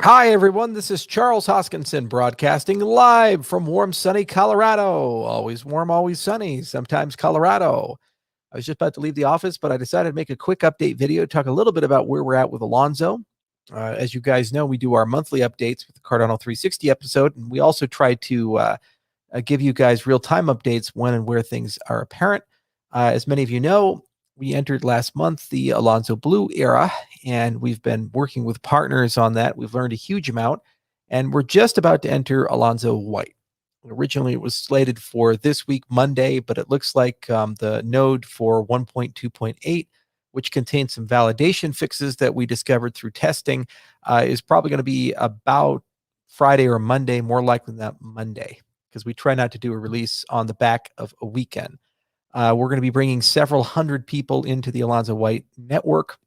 Hi, everyone. This is Charles Hoskinson broadcasting live from warm, sunny Colorado. Always warm, always sunny, sometimes Colorado. I was just about to leave the office, but I decided to make a quick update video, talk a little bit about where we're at with Alonzo. As you guys know, we do our monthly updates with the Cardano 360 episode, and we also try to give you guys real time updates when and where things are apparent. As many of you know, we entered last month the Alonzo Blue era, and we've been working with partners on that. We've learned a huge amount, and we're just about to enter Alonzo White. Originally, it was slated for this week, Monday, but it looks like the node for 1.2.8, which contains some validation fixes that we discovered through testing, is probably going to be about Friday or Monday, more likely than that Monday, because we try not to do a release on the back of a weekend. We're going to be bringing several hundred people into the Alonzo White network.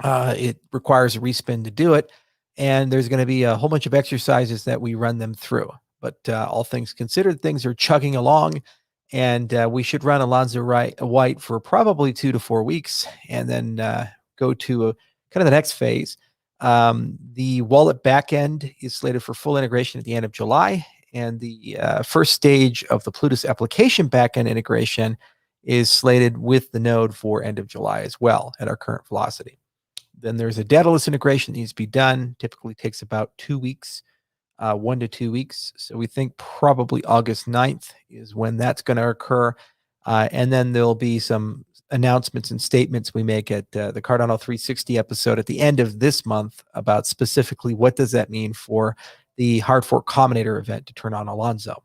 It requires a respin to do it, and there's going to be a whole bunch of exercises that we run them through. But all things considered, things are chugging along, and we should run Alonzo White for probably 2 to 4 weeks, and then go to kind of the next phase. The wallet backend is slated for full integration at the end of July, and the first stage of the Plutus application backend integration is slated with the node for end of July as well at our current velocity. Then there's a Daedalus integration that needs to be done. Typically takes about 2 weeks, 1 to 2 weeks. So we think probably August 9th is when that's going to occur. And then there'll be some announcements and statements we make at the Cardano 360 episode at the end of this month about specifically what does that mean for the Hard Fork Combinator event to turn on Alonzo.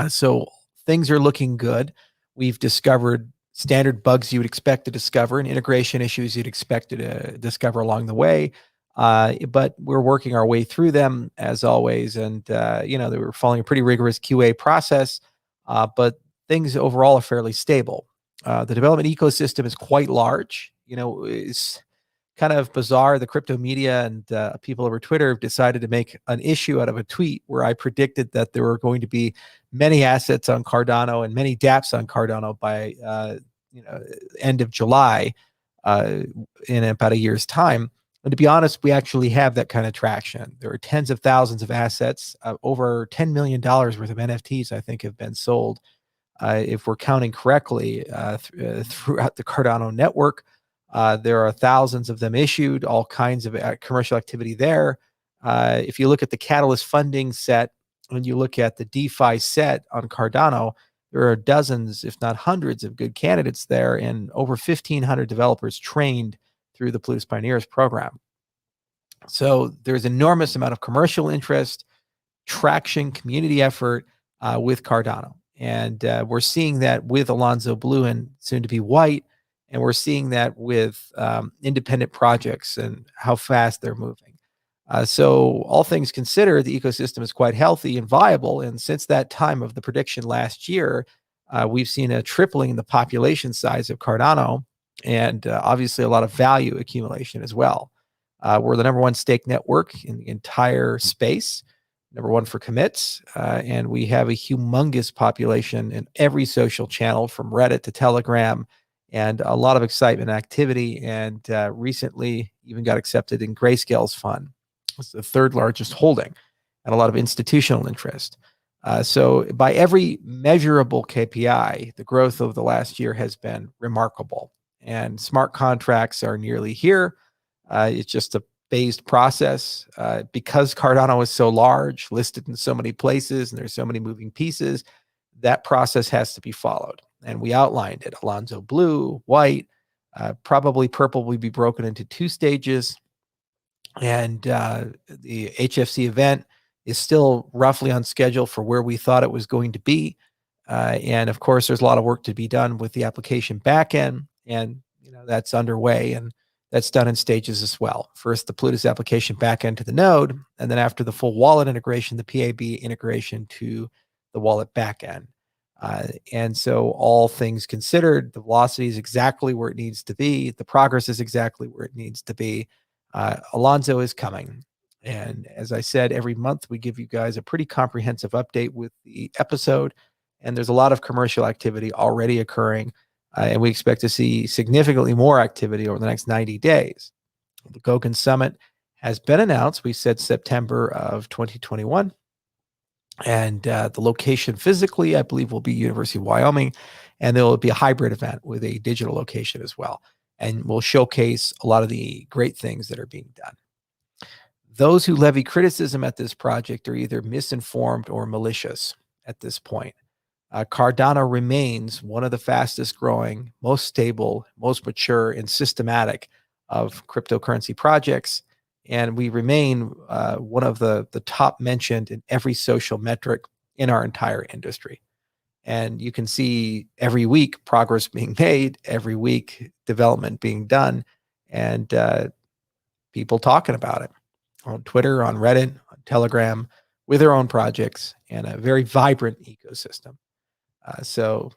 So things are looking good. We've discovered standard bugs you would expect to discover and integration issues you'd expect to discover along the way. But we're working our way through them as always. And, they were following a pretty rigorous QA process, but things overall are fairly stable. The development ecosystem is quite large. It's kind of bizarre. The crypto media and people over Twitter have decided to make an issue out of a tweet where I predicted that there were going to be many assets on Cardano and many dApps on Cardano by end of July in about a year's time. And to be honest, we actually have that kind of traction. There are tens of thousands of assets, over $10 million worth of NFTs, I think, have been sold. If we're counting correctly, throughout the Cardano network, there are thousands of them issued, all kinds of commercial activity there. If you look at the Catalyst funding set, when you look at the DeFi set on Cardano, there are dozens, if not hundreds, of good candidates there, and over 1,500 developers trained through the Plutus Pioneers program. So there's enormous amount of commercial interest, traction, community effort with Cardano. And we're seeing that with Alonzo Blue and soon to be White. And we're seeing that with independent projects and how fast they're moving. So all things considered, the ecosystem is quite healthy and viable. And since that time of the prediction last year, we've seen a tripling in the population size of Cardano and obviously a lot of value accumulation as well. We're the number one stake network in the entire space, number one for commits, and we have a humongous population in every social channel from Reddit to Telegram, and a lot of excitement and activity, and recently even got accepted in Grayscale's fund. It's the third largest holding and a lot of institutional interest. So by every measurable KPI, the growth of the last year has been remarkable, and smart contracts are nearly here. It's just a phased process because Cardano is so large, listed in so many places, and there's so many moving pieces. That process has to be followed, and we outlined it. Alonzo Blue, White, probably Purple will be broken into 2 stages, and the HFC event is still roughly on schedule for where we thought it was going to be. And of course, there's a lot of work to be done with the application backend, and that's underway, and that's done in stages as well. First, the Plutus application backend to the node, and then after the full wallet integration, the PAB integration to the wallet backend. And so all things considered, the velocity is exactly where it needs to be. The progress is exactly where it needs to be. Alonzo is coming. And as I said, every month we give you guys a pretty comprehensive update with the episode. And there's a lot of commercial activity already occurring. And we expect to see significantly more activity over the next 90 days. The Goguen Summit has been announced. We said September of 2021. And the location physically, I believe, will be University of Wyoming. And there will be a hybrid event with a digital location as well. And we'll showcase a lot of the great things that are being done. Those who levy criticism at this project are either misinformed or malicious at this point. Cardano remains one of the fastest growing, most stable, most mature, and systematic of cryptocurrency projects. And we remain one of the top mentioned in every social metric in our entire industry. And you can see every week progress being made, every week development being done, and people talking about it on Twitter, on Reddit, on Telegram, with their own projects, and a very vibrant ecosystem. So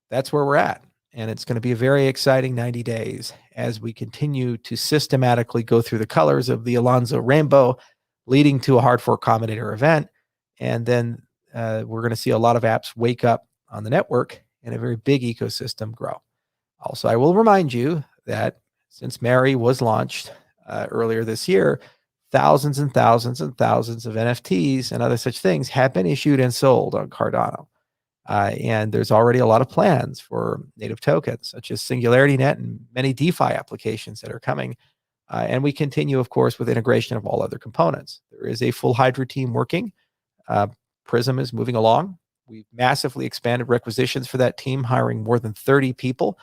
that's where we're at. And it's going to be a very exciting 90 days as we continue to systematically go through the colors of the Alonzo rainbow, leading to a hard fork combinator event. And then we're going to see a lot of apps wake up on the network and a very big ecosystem grow. Also, I will remind you that since Mary was launched earlier this year, thousands and thousands and thousands of NFTs and other such things have been issued and sold on Cardano. And there's already a lot of plans for native tokens, such as SingularityNet and many DeFi applications that are coming. And we continue, of course, with integration of all other components. There is a full Hydra team working. Prism is moving along. We've massively expanded requisitions for that team, hiring more than 30 people,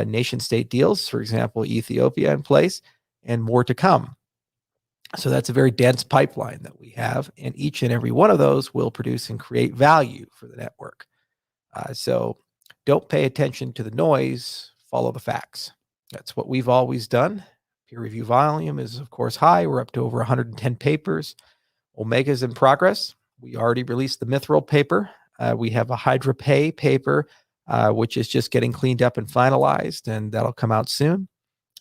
nation state deals, for example, Ethiopia in place, and more to come. So that's a very dense pipeline that we have, and each and every one of those will produce and create value for the network. So don't pay attention to the noise, follow the facts. That's what we've always done. Peer review volume is, of course, high. We're up to over 110 papers. Omega's in progress. We already released the Mithril paper. We have a Hydra Pay paper, which is just getting cleaned up and finalized, and that'll come out soon.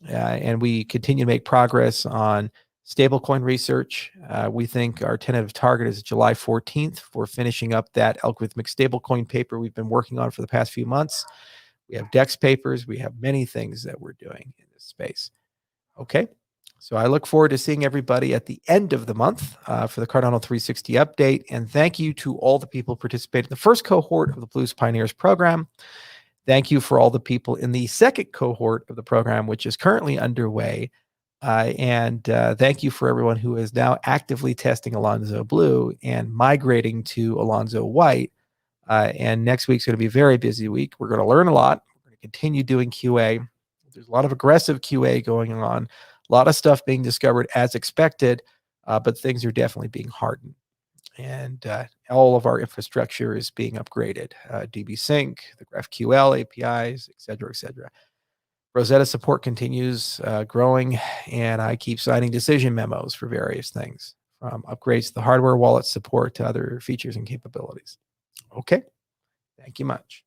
And we continue to make progress on stablecoin research. We think our tentative target is July 14th for finishing up that algorithmic stablecoin paper we've been working on for the past few months. We have DEX papers. We have many things that we're doing in this space. Okay. So I look forward to seeing everybody at the end of the month for the Cardano 360 update. And thank you to all the people participating in the first cohort of the Blues Pioneers program. Thank you for all the people in the second cohort of the program, which is currently underway. And thank you for everyone who is now actively testing Alonzo Blue and migrating to Alonzo White. And next week's going to be a very busy week. We're going to learn a lot. We're going to continue doing QA. There's a lot of aggressive QA going on, a lot of stuff being discovered as expected, but things are definitely being hardened. And all of our infrastructure is being upgraded. DB Sync, the GraphQL APIs, et cetera, et cetera. Rosetta support continues growing, and I keep signing decision memos for various things, from upgrades to the hardware wallet support to other features and capabilities. Okay, thank you much.